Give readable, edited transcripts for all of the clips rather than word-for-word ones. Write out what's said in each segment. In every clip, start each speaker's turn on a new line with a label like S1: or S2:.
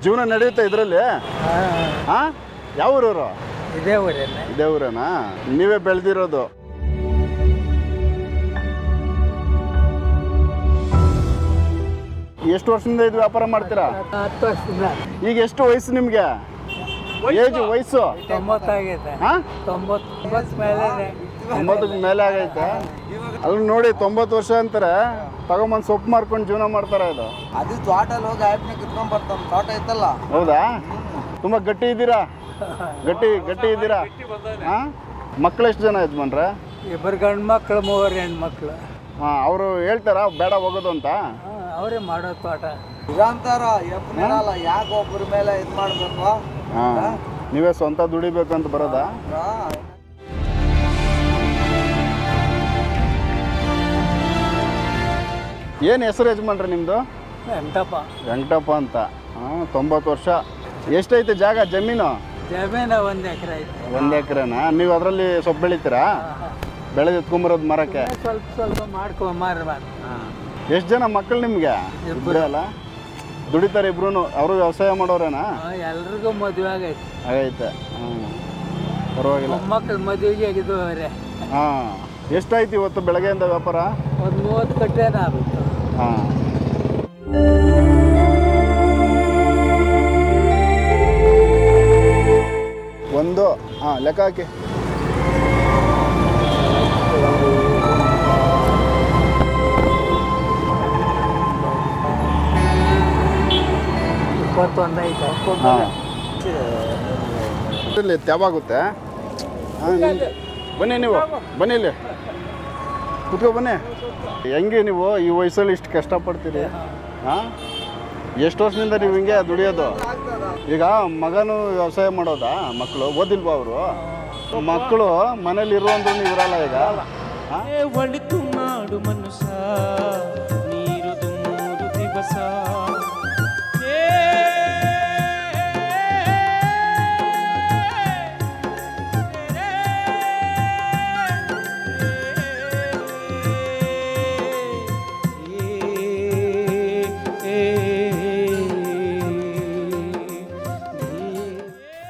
S1: ಜೀವನ ನಡೆಯುತ್ತೆ ಇದರಲ್ಲಿ? ಹಾಂ, ಯಾವ ಊರವರು? ಇದೇ ಊರೇನಾ? ನೀವೇ ಬೆಳೆದಿರೋದು? ಎಷ್ಟು ವರ್ಷದಿಂದ ಇದು ವ್ಯಾಪಾರ ಮಾಡ್ತೀರಾ?
S2: 10 ವರ್ಷದಿಂದ.
S1: ಈಗ ಎಷ್ಟು ವಯಸ್ಸು ನಿಮಗೆ? ಏಜ್ ವಯಸ್ಸು?
S2: 90 ಆಗೈತೆ.
S1: ಹಾಂ,
S2: 90
S1: ಮೇಲೆ ಆಗೈತೆ. ಅಲ್ಲಿ ನೋಡಿ 90 ವರ್ಷ ಅಂತಾರೆ, ತಗೊಂಬಂದು ಸೊಪ್ಪು ಮಾರ್ಕೊಂಡು ಜೀವನ ಮಾಡ್ತಾರೆ. ಇದು
S3: ಅದು ತೋಟಲ್ಲಿ ಹೋಗಿ ಆಯ್ತು ಕಿತ್ಕೊಂಡ್ ಬರ್ತಾನೆ, ತೋಟ ಐತಲ್ಲ.
S1: ಹೌದಾ? ತುಂಬ ಗಟ್ಟಿ ಇದ್ದೀರಾ? ಗಟ್ಟಿ ಇದ್ದೀರಾ? ಹಾಂ, ಮಕ್ಕಳು ಎಷ್ಟು ಜನ ಯಜಮಾನ್ರೆ?
S2: 2 ಗಂಡು ಮಕ್ಕಳು 3 ಹೆಣ್ಣು ಮಕ್ಕಳು.
S1: ಹಾಂ, ಅವರು ಹೇಳ್ತಾರಾ ಬೇಡ ಹೋಗೋದು ಅಂತ?
S2: ಅವರೇ ಮಾಡೋ ತೋಟ
S3: ಇದಂತಾರ ಎಪ್ಪನಿರಲ್ಲ, ಯಾಕೆ ಒಬ್ಬರ ಮೇಲೆ ಇದು ಮಾಡಬೇಕು?
S1: ಹಾಂ, ನೀವೇ ಸ್ವಂತ ದುಡಿಬೇಕು ಅಂತ ಬರೋದಾ? ಏನು ಹೆಸರು ಯಜಮಾನ್ರಿ ನಿಮ್ಮದು? ವೆಂಕಟಪ್ಪ ಅಂತ. ಹಾಂ, 90 ವರ್ಷ. ಎಷ್ಟೈತೆ ಜಾಗ ಜಮೀನು?
S2: 1 ಎಕರೆ ಐತೆ.
S1: 1 ಎಕರೆನಾ? ನೀವು ಅದರಲ್ಲಿ ಸೊಪ್ಪು ಬೆಳಿತೀರಾ? ಬೆಳೆದು ಎತ್ಕೊಂಬರೋದು ಮರಕ್ಕೆ?
S2: ಸ್ವಲ್ಪ ಮಾಡ್ಕೊ ಮಾರಬಾರ್ದು.
S1: ಎಷ್ಟು ಜನ ಮಕ್ಕಳು ನಿಮಗೆ? ಇಬ್ಬರೇ ಅಲ್ಲ? ದುಡಿತಾರೆ ಇಬ್ರು? ಅವರು ವ್ಯವಸಾಯ ಮಾಡೋರೇನಾ?
S2: ಎಲ್ರಿಗೂ ಮದುವೆ
S1: ಆಗೈತೆ. ಹಾಂ, ಪರವಾಗಿಲ್ಲ.
S2: ಮಕ್ಕಳು ಮದುವೆಗೆ ಆಗಿದ್ದು ಅವರೇ.
S1: ಹಾಂ, ಎಷ್ಟಾಯ್ತು ಇವತ್ತು ಬೆಳಗ್ಗೆಯಿಂದ ವ್ಯಾಪಾರ?
S2: ಒಂದು 30 ಕಟ್ಟೆನ ಆಗುತ್ತೆ.
S1: ಹಾಂ, ಒಂದು ಲೆಕ್ಕ ಹಾಕಿ. ಇಲ್ಲಿ ಯಾವಾಗುತ್ತೆ? ಬನ್ನಿ, ನೀವು ಬನ್ನಿ, ಇಲ್ಲಿ ಕುತ್ಕೊ ಬನ್ನಿ. ಹೆಂಗೆ ನೀವು ಈ ವಯಸ್ಸಲ್ಲಿ ಇಷ್ಟು ಕಷ್ಟಪಡ್ತೀರಿ? ಹಾಂ, ಎಷ್ಟು ವರ್ಷದಿಂದ ನೀವು ಹಿಂಗೆ ದುಡಿಯೋದು? ಈಗ ಮಗನು ವ್ಯವಸಾಯ ಮಾಡೋದಾ? ಮಕ್ಕಳು ಓದಿಲ್ವಾ ಅವರು? ಮಕ್ಕಳು ಮನೇಲಿ ಇರುವಂದ್ರೂ ನೀವು ಇರಲ್ಲ ಈಗ?
S4: ಒಳಿತು ಮಾಡು ಮನುಷ್ಯ, ನೀರು 3 ದಿವಸ.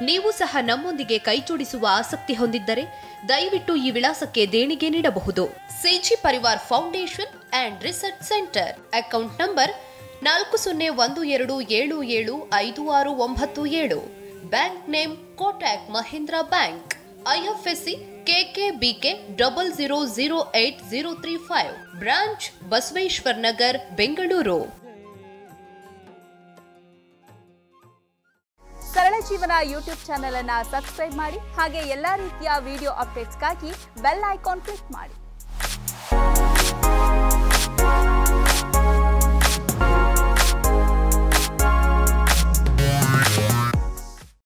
S5: ನೀವು ಸಹ ನಮ್ಮೊಂದಿಗೆ ಕೈಜೋಡಿಸುವ ಆಸಕ್ತಿ ಹೊಂದಿದ್ದರೆ ದಯವಿಟ್ಟು ಈ ವಿಳಾಸಕ್ಕೆ ದೇಣಿಗೆ ನೀಡಬಹುದು. Seji Parivar foundation and research centre. Account number 4012775697. Bank name Kotak Mahindra bank. IFSC KKBK 000803 branch Basaveshwar Nagar, Bengaluru.
S6: ಸರಳ ಜೀವನ ಯೂಟ್ಯೂಬ್ ಚಾನೆಲ್ ಅನ್ನು ಸಬ್ಸ್ಕ್ರೈಬ್ ಮಾಡಿ, ಹಾಗೆ ಎಲ್ಲಾ ರೀತಿಯ ವಿಡಿಯೋ ಅಪ್ಡೇಟ್ಸ್ಗಾಗಿ ಬೆಲ್ ಐಕಾನ್ ಕ್ಲಿಕ್ ಮಾಡಿ.